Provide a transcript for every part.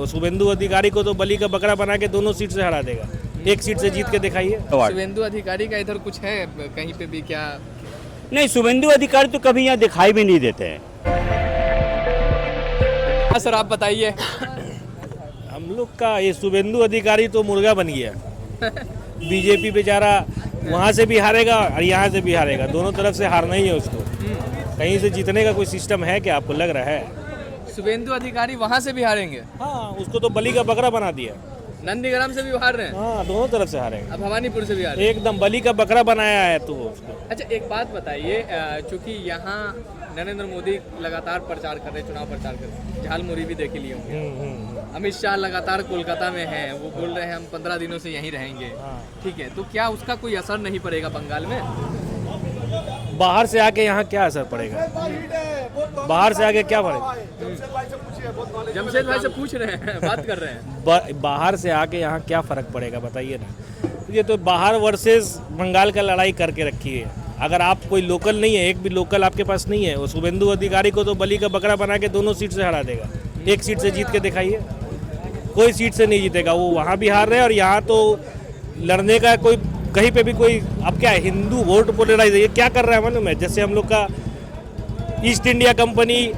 तो शुभेंदु अधिकारी को तो बलि का बकरा बना के दोनों सीट से हरा देगा। एक सीट से जीत के दिखाइए। शुभेंदु अधिकारी का इधर कुछ है कहीं पे भी क्या? नहीं, शुभेंदु अधिकारी तो कभी यहाँ दिखाई भी नहीं देते हैं। हाँ सर, आप बताइए। हम लोग का ये शुभेंदु अधिकारी तो मुर्गा बन गया। बीजेपी बेचारा वहाँ से भी हारेगा और यहाँ से भी हारेगा, दोनों तरफ से हारना ही है उसको। कहीं से जीतने का कोई सिस्टम है क्या, आपको लग रहा है? शुभेंदु अधिकारी वहाँ से भी हारेंगे? हाँ, उसको तो बलि का बकरा बना दिया। नंदीग्राम से भी हार रहे हैं? हाँ, दोनों तरफ से हारेगा। अब भवानीपुर से भी हार रहे हैं? एकदम बलि का बकरा बनाया है तो उसको। अच्छा, एक बात बताइए, चूंकि यहाँ नरेंद्र मोदी लगातार प्रचार कर रहे हैं, चुनाव प्रचार कर रहे हैं, झालमुरी भी देख लिए होंगे। अमित शाह लगातार कोलकाता में हैं, वो बोल रहे हैं हम 15 दिनों से यहीं रहेंगे। ठीक है, तो क्या उसका कोई असर नहीं पड़ेगा बंगाल में? बाहर से आके यहाँ क्या असर पड़ेगा? बाहर से आके क्या पड़ेगा? जमशेद भाई से पूछ रहे हैं, बात कर रहे हैं। बाहर से आके यहाँ क्या फर्क पड़ेगा बताइए ना। ये तो बाहर वर्सेस बंगाल का लड़ाई करके रखी है। अगर आप कोई लोकल नहीं है, एक भी लोकल आपके पास नहीं है, वो शुभेंदु अधिकारी को तो बलि का बकरा बना के दोनों सीट से हरा देगा। एक सीट से जीत के दिखाइए। कोई सीट से नहीं जीतेगा, वो वहाँ भी हार रहे हैं और यहाँ तो लड़ने का कोई कहीं पे भी कोई। अब क्या है, हिंदू वोट पोलराइज, ये क्या कर रहा है मालूम है? जैसे हम लोग का ईस्ट इंडिया कंपनी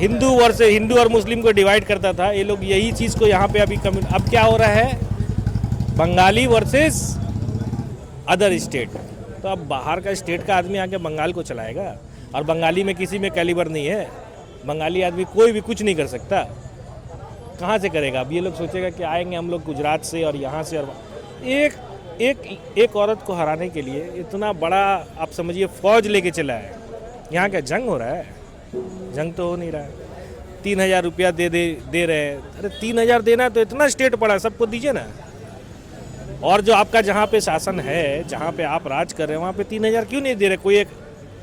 हिंदू और मुस्लिम को डिवाइड करता था, ये लोग यही चीज़ को यहाँ पे अभी अब क्या हो रहा है, बंगाली वर्सेस अदर स्टेट। तो अब बाहर का स्टेट का आदमी आके बंगाल को चलाएगा, और बंगाली में किसी में कैलिबर नहीं है। बंगाली आदमी कोई भी कुछ नहीं कर सकता, कहाँ से करेगा? अब ये लोग सोचेगा कि आएंगे हम लोग गुजरात से और यहाँ से, और एक औरत को हराने के लिए इतना बड़ा आप समझिए फौज लेके चला है। यहाँ क्या जंग हो रहा है? जंग तो हो नहीं रहा है। 3000 रुपया दे रहे हैं। अरे 3000 देना तो इतना स्टेट पड़ा, सबको दीजिए ना। और जो आपका जहाँ पे शासन है, जहाँ पे आप राज कर रहे हैं, वहाँ पे 3000 क्यों नहीं दे रहे? कोई एक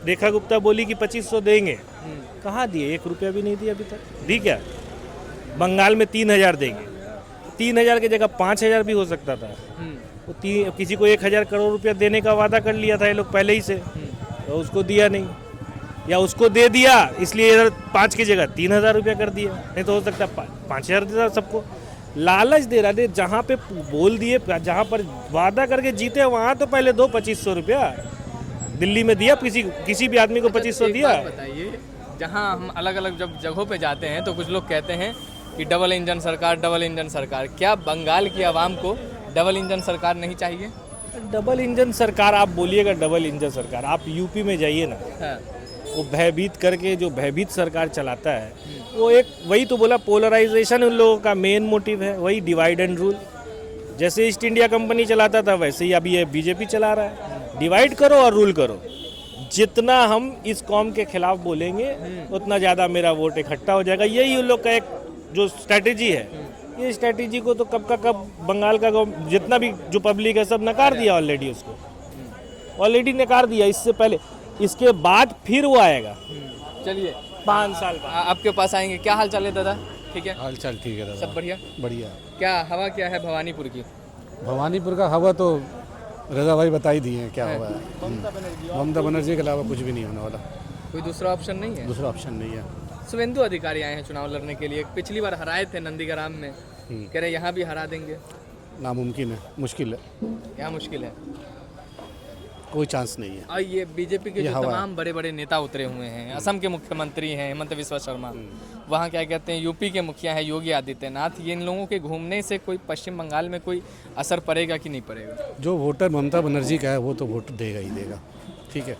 रेखा गुप्ता बोली कि 2500 देंगे, कहाँ दिए? 1 रुपया भी नहीं दिया अभी तक। दी क्या? बंगाल में 3000 देंगे, 3000 की जगह 5000 भी हो सकता था। वो किसी को 1000 करोड़ रुपया देने का वादा कर लिया था ये लोग पहले ही से, तो उसको दिया नहीं, या उसको दे दिया इसलिए इधर 5 की जगह 3000 रुपया कर दिया। नहीं तो हो सकता 5000 देता सबको। लालच दे रहा है। जहाँ पे बोल दिए, जहाँ पर वादा करके जीते, वहाँ तो पहले दो 2500 रुपया। दिल्ली में दिया किसी भी आदमी को 2500 दिया? बताइए, जहाँ हम अलग अलग जब जगहों पे जाते हैं तो कुछ लोग कहते हैं कि डबल इंजन सरकार, क्या बंगाल की आवाम को डबल इंजन सरकार नहीं चाहिए? डबल इंजन सरकार आप बोलिएगा, डबल इंजन सरकार आप यूपी में जाइए ना। हाँ। वो भयभीत करके जो भयभीत सरकार चलाता है, वो एक वही तो बोला, पोलराइजेशन उन लोगों का मेन मोटिव है, वही डिवाइड एंड रूल। जैसे ईस्ट इंडिया कंपनी चलाता था, वैसे ही अभी ये बीजेपी चला रहा है। डिवाइड करो और रूल करो। जितना हम इस कौम के खिलाफ बोलेंगे, उतना ज़्यादा मेरा वोट इकट्ठा हो जाएगा। यही उन लोग का एक जो स्ट्रैटेजी है। ये स्ट्रैटेजी को तो कब का कब बंगाल का जितना भी जो पब्लिक है सब नकार दिया ऑलरेडी, उसको ऑलरेडी नकार दिया इससे पहले। इसके बाद फिर वो आएगा। चलिए 5 साल बाद आपके पास आएंगे। क्या हाल चाल है दादा? ठीक है, हाल चाल ठीक है दादा, सब बढ़िया। बढ़िया। क्या हवा क्या है भवानीपुर की? भवानीपुर का हवा तो रजा भाई बता ही दिए हैं क्या हुआ है। ममता बनर्जी के अलावा कुछ भी नहीं होने वाला। कोई दूसरा ऑप्शन नहीं है? दूसरा ऑप्शन नहीं है। शुभेंदु अधिकारी आए हैं चुनाव लड़ने के लिए। पिछली बार हराए थे नंदीग्राम में, कह रहे यहाँ भी हरा देंगे। नामुमकिन है, मुश्किल है, यहाँ मुश्किल है, कोई चांस नहीं है। और ये बीजेपी के जो तमाम बड़े बड़े नेता उतरे हुए हैं, असम के मुख्यमंत्री हैं हेमंत बिस्वा शर्मा, वहाँ क्या कहते हैं यूपी के मुखिया हैं योगी आदित्यनाथ, ये इन लोगों के घूमने से कोई पश्चिम बंगाल में कोई असर पड़ेगा कि नहीं पड़ेगा? जो वोटर ममता बनर्जी का है वो तो वोट देगा ही देगा। ठीक है,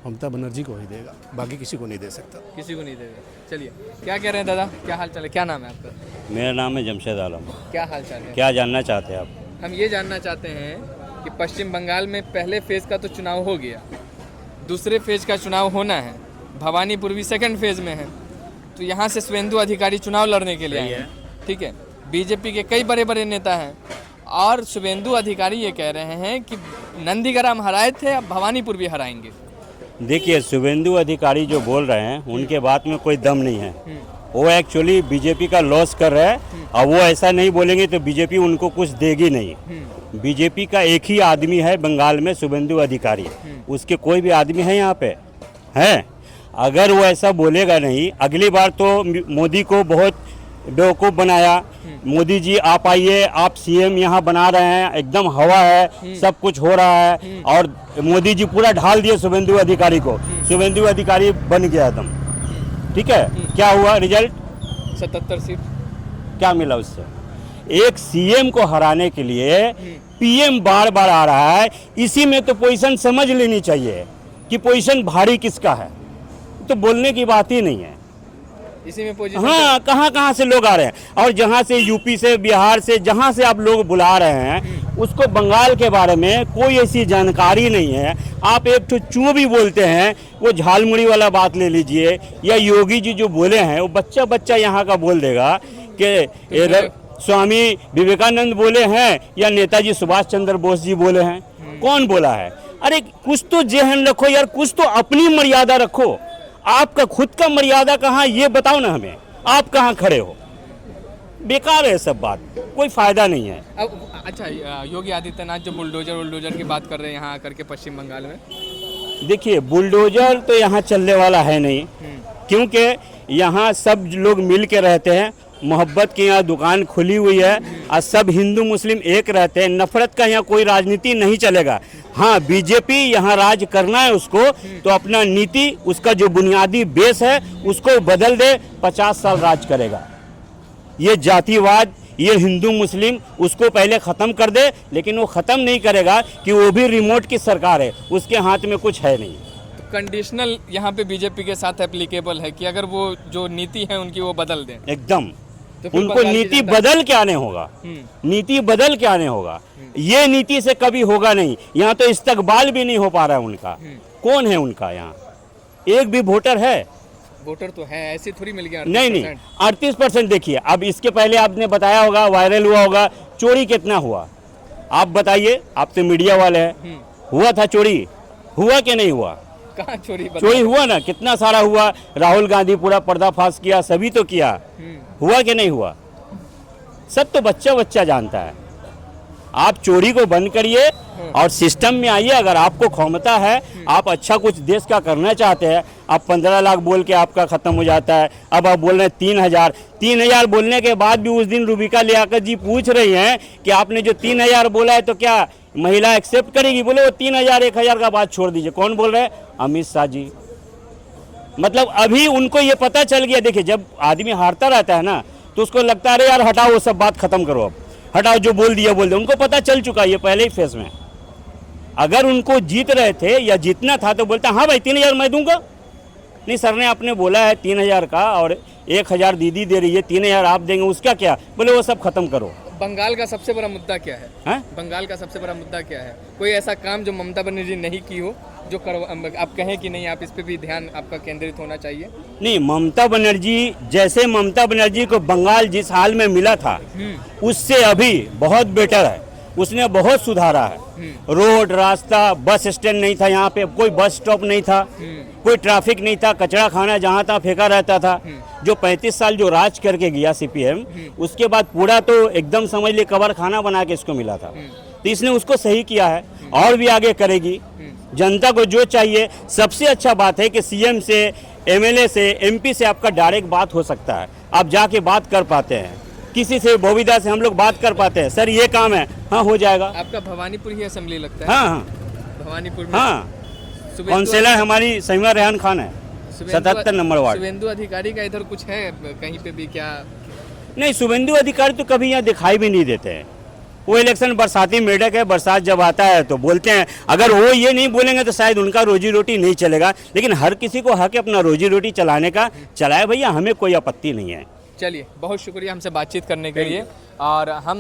ममता बनर्जी को ही देगा, बाकी किसी को नहीं दे सकता। किसी को नहीं देगा। चलिए, क्या कह रहे हैं दादा? क्या हाल चाल है? क्या नाम है आपका? मेरा नाम है जमशेद आलम। क्या हाल चाल है? क्या जानना चाहते हैं आप? हम ये जानना चाहते हैं कि पश्चिम बंगाल में पहले फेज़ का तो चुनाव हो गया, दूसरे फेज़ का चुनाव होना है, भवानीपुर भी सेकंड फेज़ में है, तो यहाँ से शुभेंदु अधिकारी चुनाव लड़ने के लिए आए हैं। ठीक है, बीजेपी के कई बड़े बड़े नेता हैं, और शुभेंदु अधिकारी ये कह रहे हैं कि नंदीग्राम हराए थे, अब भवानीपुर भी हराएंगे। देखिए, शुभेंदु अधिकारी जो बोल रहे हैं उनके बात में कोई दम नहीं है। वो एक्चुअली बीजेपी का लॉस कर रहे हैं, और वो ऐसा नहीं बोलेंगे तो बीजेपी उनको कुछ देगी नहीं। बीजेपी का एक ही आदमी है बंगाल में, शुभेंदु अधिकारी। उसके कोई भी आदमी है यहाँ पे है? अगर वो ऐसा बोलेगा नहीं, अगली बार तो मोदी को बहुत बेवकूफ़ बनाया। मोदी जी आप आइए, आप सीएम यहाँ बना रहे हैं, एकदम हवा है, सब कुछ हो रहा है, और मोदी जी पूरा ढाल दिए शुभेंदु अधिकारी को। शुभेंदु अधिकारी बन गया एकदम, ठीक है। क्या हुआ रिजल्ट? 77 सीट। क्या मिला उससे? एक सीएम को हराने के लिए पीएम बार बार आ रहा है। इसी में तो पोजीशन समझ लेनी चाहिए कि पोजीशन भारी किसका है, तो बोलने की बात ही नहीं है। इसी में पोजीशन। हाँ, कहाँ कहाँ से लोग आ रहे हैं, और जहाँ से यूपी से, बिहार से, जहाँ से आप लोग बुला रहे हैं, उसको बंगाल के बारे में कोई ऐसी जानकारी नहीं है। आप एक तो चू भी बोलते हैं, वो झालमुड़ी वाला बात ले लीजिए, या योगी जी जो बोले हैं वो बच्चा बच्चा यहाँ का बोल देगा कि स्वामी विवेकानंद बोले हैं या नेताजी सुभाष चंद्र बोस जी बोले हैं। कौन बोला है? अरे कुछ तो जेहन रखो यार, कुछ तो अपनी मर्यादा रखो। आपका खुद का मर्यादा कहाँ, ये बताओ ना हमें। आप कहाँ खड़े हो? बेकार है सब बात, कोई फायदा नहीं है। अब अच्छा, योगी आदित्यनाथ जो बुलडोजर की बात कर रहे हैं यहाँ आकर के पश्चिम बंगाल में। देखिए, बुलडोजर तो यहाँ चलने वाला है नहीं, क्योंकि यहाँ सब लोग मिल के रहते हैं। मोहब्बत की यहाँ दुकान खुली हुई है, और सब हिंदू मुस्लिम एक रहते हैं। नफरत का यहाँ कोई राजनीति नहीं चलेगा। हाँ, बीजेपी यहाँ राज करना है उसको, तो अपना नीति, उसका जो बुनियादी बेस है उसको बदल दे, 50 साल राज करेगा। ये जातिवाद, ये हिंदू मुस्लिम, उसको पहले ख़त्म कर दे। लेकिन वो ख़त्म नहीं करेगा कि वो भी रिमोट की सरकार है, उसके हाथ में कुछ है नहीं। तो कंडीशनल यहाँ पे बीजेपी के साथ एप्लीकेबल है कि अगर वो जो नीति है उनकी वो बदल दें एकदम। तो फिर उनको बंगाल की नीति जनता- बदल के आने होगा, नीति बदल के आने होगा। ये नीति से कभी होगा नहीं। यहाँ तो इस्तकबाल भी नहीं हो पा रहा है उनका। कौन है उनका यहाँ? एक भी वोटर है? वोटर तो है, ऐसे थोड़ी मिल गया। नहीं नहीं, 38%। देखिए, अब इसके पहले आपने बताया होगा, वायरल हुआ होगा, चोरी कितना हुआ आप बताइए, आप तो मीडिया वाले हैं। हुआ था चोरी? हुआ कि नहीं हुआ? कहाँ चोरी? चोरी हुआ ना, कितना सारा हुआ। राहुल गांधी पूरा पर्दाफाश किया, सभी तो किया। हुआ कि नहीं हुआ? सब तो बच्चा बच्चा जानता है। आप चोरी को बंद करिए और सिस्टम में आइए। अगर आपको क्षमता है, आप अच्छा कुछ देश का करना चाहते हैं, आप 15 लाख बोल के आपका ख़त्म हो जाता है। अब आप बोल रहे हैं 3,000 बोलने के बाद भी उस दिन रूबिका लियाकत जी पूछ रही हैं कि आपने जो 3,000 बोला है तो क्या महिला एक्सेप्ट करेगी? बोले वो 3,000 1,000 का बात छोड़ दीजिए। कौन बोल रहे हैं? अमित शाह जी। मतलब अभी उनको ये पता चल गया। देखिए, जब आदमी हारता रहता है ना, तो उसको लगता है अरे यार हटाओ वो सब बात, खत्म करो, अब हटाओ, जो बोल दिया बोल दिया। उनको पता चल चुका है ये पहले ही फेज में। अगर उनको जीत रहे थे या जीतना था तो बोलता हाँ भाई 3,000 मैं दूंगा। नहीं, सर ने आपने बोला है 3,000 का, और 1,000 दीदी दे रही है, 3,000 आप देंगे, उसका क्या? बोले वो सब खत्म करो। बंगाल का सबसे बड़ा मुद्दा क्या है? हैं? बंगाल का सबसे बड़ा मुद्दा क्या है? कोई ऐसा काम जो ममता बनर्जी नहीं की हो, जो आप कहें कि नहीं, आप इस पे भी ध्यान आपका केंद्रित होना चाहिए? नहीं, ममता बनर्जी, जैसे ममता बनर्जी को बंगाल जिस हाल में मिला था उससे अभी बहुत बेटर है। उसने बहुत सुधारा है। रोड, रास्ता, बस स्टैंड नहीं था यहाँ पे, कोई बस स्टॉप नहीं था, कोई ट्रैफिक नहीं था, कचरा खाना जहाँ तहाँ फेंका रहता था। जो 35 साल जो राज करके गया सीपीएम, उसके बाद पूरा तो एकदम समझ लिए कबर खाना बना के इसको मिला था। तो इसने उसको सही किया है, और भी आगे करेगी। जनता को जो चाहिए, सबसे अच्छा बात है कि सीएम से, एमएलए से, एमपी से आपका डायरेक्ट बात हो सकता है। आप जाके बात कर पाते हैं, किसी से, बोविदा से हम लोग बात कर पाते हैं, सर ये काम है, हाँ हो जाएगा। आपका भवानीपुर ही असेंबली लगता है? हाँ हाँ भवानीपुर में। हाँ, काउंसिलर हमारी समीमा रेहान खान है, 77 नंबर वार्ड। शुभेंदु अधिकारी का इधर कुछ है कहीं पे भी क्या? नहीं, शुभेंदु अधिकारी तो कभी यहाँ दिखाई भी नहीं देते हैं। वो इलेक्शन बरसाती मेढक है, बरसात जब आता है तो बोलते हैं। अगर वो ये नहीं बोलेंगे तो शायद उनका रोजी रोटी नहीं चलेगा। लेकिन हर किसी को हक है अपना रोजी रोटी चलाने का, चलाए भैया, हमें कोई आपत्ति नहीं है। चलिए, बहुत शुक्रिया हमसे बातचीत करने के लिए। और हम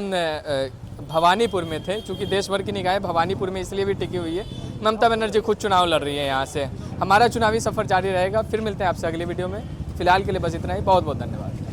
भवानीपुर में थे, क्योंकि देश भर की निगाहें भवानीपुर में इसलिए भी टिकी हुई है, ममता बनर्जी खुद चुनाव लड़ रही है यहाँ से। हमारा चुनावी सफ़र जारी रहेगा। फिर मिलते हैं आपसे अगली वीडियो में। फिलहाल के लिए बस इतना ही। बहुत बहुत धन्यवाद।